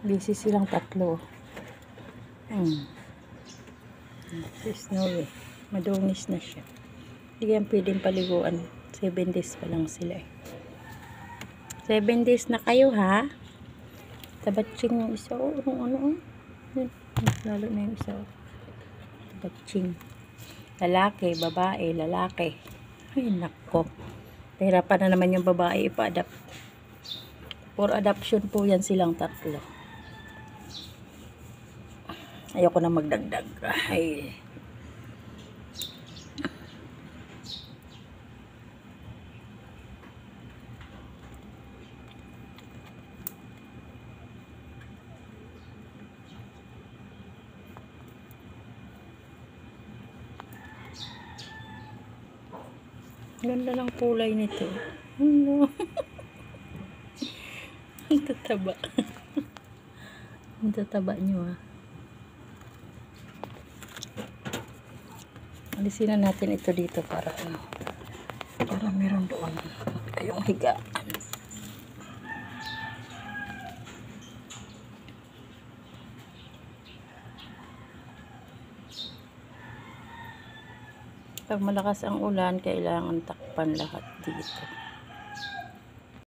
Busy silang tatlo. Si Snowy. Madungis na siya. Hindi yan pwedeng paliguan. 7 days pa lang sila eh. 7 days na kayo ha. Tabatching yung isa. Ano. Yan. Lalo na yung isa. Tabatching. Lalaki, babae, lalaki. Ay nako. Hirapan na naman yung babae ipa-adapt. For adoption po yan silang tatlo. Ayoko na magdagdag. Ay. Ganda ng kulay nito. Ano? Ang tataba. Ang tataba nyo ah. Alisin na natin ito dito para ano. Para meron doon kayong higaan. Pag malakas ang ulan, kailangan takpan lahat dito.